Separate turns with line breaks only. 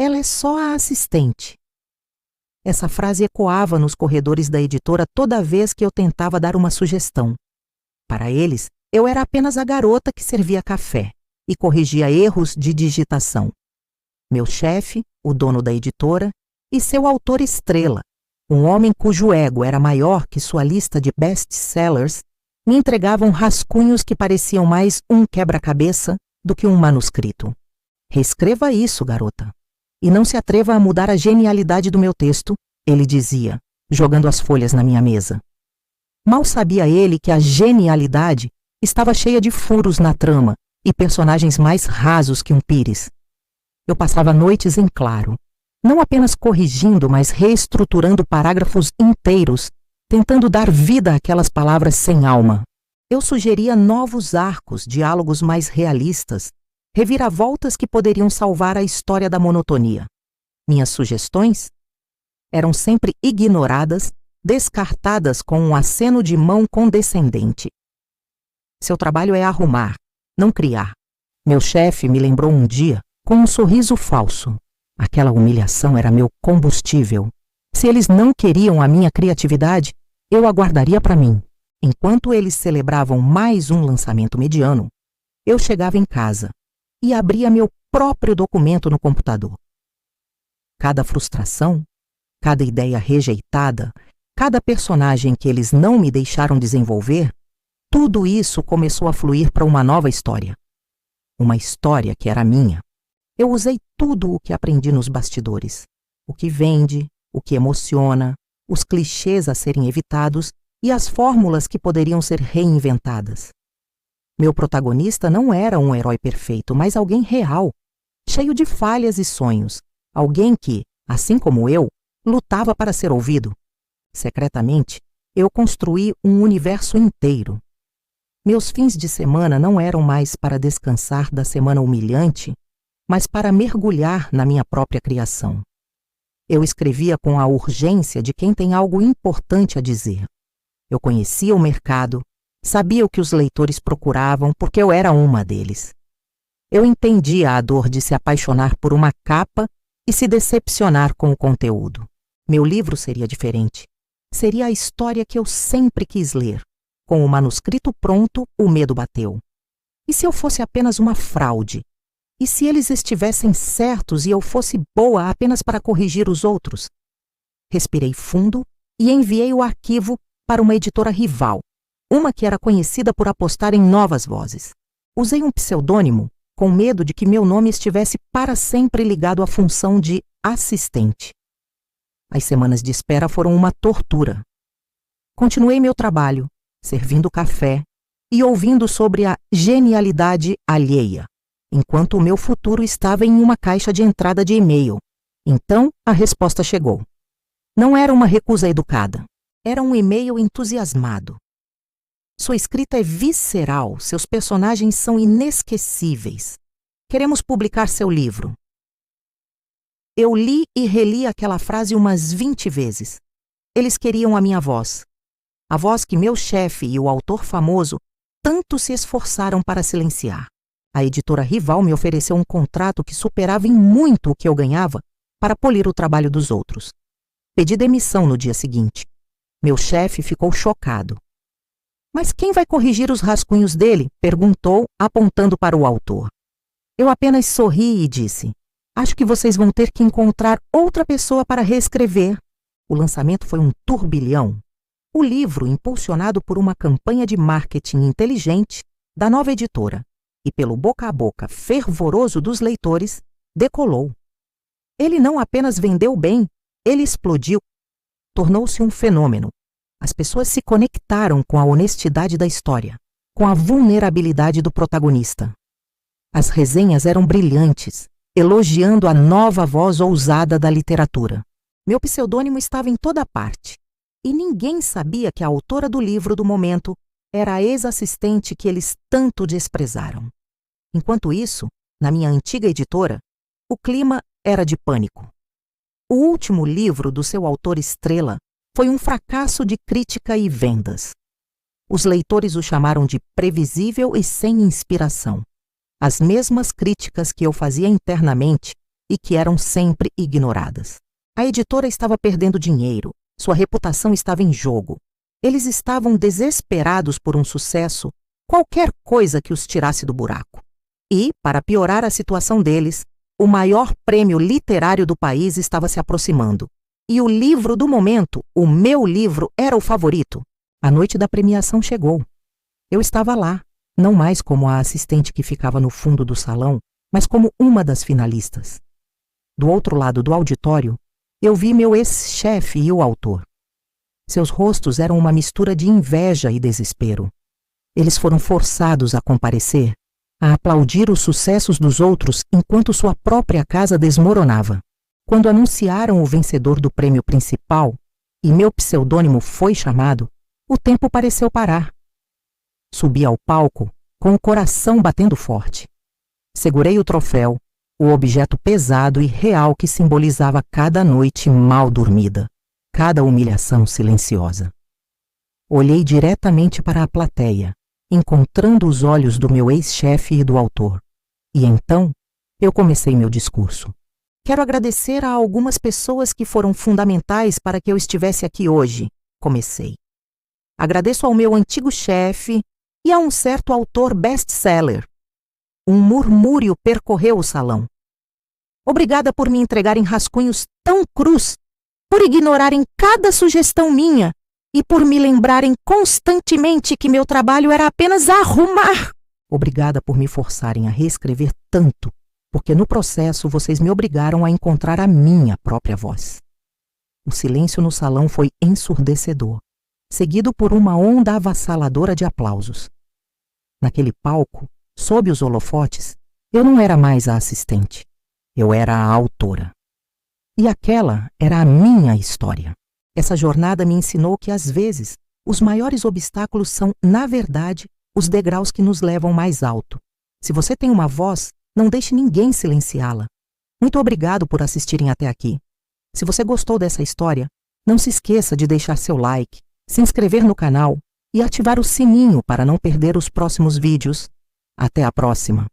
Ela é só a assistente. Essa frase ecoava nos corredores da editora toda vez que eu tentava dar uma sugestão. Para eles, eu era apenas a garota que servia café e corrigia erros de digitação. Meu chefe, o dono da editora, e seu autor estrela, um homem cujo ego era maior que sua lista de best-sellers, me entregavam rascunhos que pareciam mais um quebra-cabeça do que um manuscrito. Reescreva isso, garota. E não se atreva a mudar a genialidade do meu texto, ele dizia, jogando as folhas na minha mesa. Mal sabia ele que a genialidade estava cheia de furos na trama e personagens mais rasos que um pires. Eu passava noites em claro, não apenas corrigindo, mas reestruturando parágrafos inteiros, tentando dar vida àquelas palavras sem alma. Eu sugeria novos arcos, diálogos mais realistas, reviravoltas que poderiam salvar a história da monotonia. Minhas sugestões eram sempre ignoradas, descartadas com um aceno de mão condescendente. Seu trabalho é arrumar, não criar. Meu chefe me lembrou um dia com um sorriso falso. Aquela humilhação era meu combustível. Se eles não queriam a minha criatividade, eu aguardaria para mim. Enquanto eles celebravam mais um lançamento mediano, eu chegava em casa e abria meu próprio documento no computador. Cada frustração, cada ideia rejeitada, cada personagem que eles não me deixaram desenvolver, tudo isso começou a fluir para uma nova história. Uma história que era minha. Eu usei tudo o que aprendi nos bastidores. O que vende, o que emociona, os clichês a serem evitados e as fórmulas que poderiam ser reinventadas. Meu protagonista não era um herói perfeito, mas alguém real, cheio de falhas e sonhos. Alguém que, assim como eu, lutava para ser ouvido. Secretamente, eu construí um universo inteiro. Meus fins de semana não eram mais para descansar da semana humilhante, mas para mergulhar na minha própria criação. Eu escrevia com a urgência de quem tem algo importante a dizer. Eu conhecia o mercado, sabia o que os leitores procuravam porque eu era uma deles. Eu entendia a dor de se apaixonar por uma capa e se decepcionar com o conteúdo. Meu livro seria diferente. Seria a história que eu sempre quis ler. Com o manuscrito pronto, o medo bateu. E se eu fosse apenas uma fraude? E se eles estivessem certos e eu fosse boa apenas para corrigir os outros? Respirei fundo e enviei o arquivo para uma editora rival, uma que era conhecida por apostar em novas vozes. Usei um pseudônimo com medo de que meu nome estivesse para sempre ligado à função de assistente. As semanas de espera foram uma tortura. Continuei meu trabalho, servindo café e ouvindo sobre a genialidade alheia, enquanto o meu futuro estava em uma caixa de entrada de e-mail. Então, a resposta chegou. Não era uma recusa educada. Era um e-mail entusiasmado. Sua escrita é visceral, seus personagens são inesquecíveis. Queremos publicar seu livro. Eu li e reli aquela frase umas 20 vezes. Eles queriam a minha voz. A voz que meu chefe e o autor famoso tanto se esforçaram para silenciar. A editora rival me ofereceu um contrato que superava em muito o que eu ganhava para polir o trabalho dos outros. Pedi demissão no dia seguinte. Meu chefe ficou chocado. Mas quem vai corrigir os rascunhos dele? Perguntou, apontando para o autor. Eu apenas sorri e disse: acho que vocês vão ter que encontrar outra pessoa para reescrever. O lançamento foi um turbilhão. O livro, impulsionado por uma campanha de marketing inteligente da nova editora e pelo boca a boca fervoroso dos leitores, decolou. Ele não apenas vendeu bem, ele explodiu. Tornou-se um fenômeno. As pessoas se conectaram com a honestidade da história, com a vulnerabilidade do protagonista. As resenhas eram brilhantes, elogiando a nova voz ousada da literatura. Meu pseudônimo estava em toda parte, e ninguém sabia que a autora do livro do momento era a ex-assistente que eles tanto desprezaram. Enquanto isso, na minha antiga editora, o clima era de pânico. O último livro do seu autor estrela foi um fracasso de crítica e vendas. Os leitores o chamaram de previsível e sem inspiração. As mesmas críticas que eu fazia internamente e que eram sempre ignoradas. A editora estava perdendo dinheiro, sua reputação estava em jogo. Eles estavam desesperados por um sucesso, qualquer coisa que os tirasse do buraco. E, para piorar a situação deles, o maior prêmio literário do país estava se aproximando. E o livro do momento, o meu livro, era o favorito. A noite da premiação chegou. Eu estava lá, não mais como a assistente que ficava no fundo do salão, mas como uma das finalistas. Do outro lado do auditório, eu vi meu ex-chefe e o autor. Seus rostos eram uma mistura de inveja e desespero. Eles foram forçados a comparecer, a aplaudir os sucessos dos outros enquanto sua própria casa desmoronava. Quando anunciaram o vencedor do prêmio principal e meu pseudônimo foi chamado, o tempo pareceu parar. Subi ao palco com o coração batendo forte. Segurei o troféu, o objeto pesado e real que simbolizava cada noite mal dormida, cada humilhação silenciosa. Olhei diretamente para a plateia, encontrando os olhos do meu ex-chefe e do autor. E então, eu comecei meu discurso. Quero agradecer a algumas pessoas que foram fundamentais para que eu estivesse aqui hoje, comecei. Agradeço ao meu antigo chefe e a um certo autor best-seller. Um murmúrio percorreu o salão. Obrigada por me entregarem rascunhos tão crus, por ignorarem cada sugestão minha e por me lembrarem constantemente que meu trabalho era apenas arrumar. Obrigada por me forçarem a reescrever tanto, porque no processo vocês me obrigaram a encontrar a minha própria voz. O silêncio no salão foi ensurdecedor, seguido por uma onda avassaladora de aplausos. Naquele palco, sob os holofotes, eu não era mais a assistente. Eu era a autora. E aquela era a minha história. Essa jornada me ensinou que, às vezes, os maiores obstáculos são, na verdade, os degraus que nos levam mais alto. Se você tem uma voz, não deixe ninguém silenciá-la. Muito obrigado por assistirem até aqui. Se você gostou dessa história, não se esqueça de deixar seu like, se inscrever no canal e ativar o sininho para não perder os próximos vídeos. Até a próxima!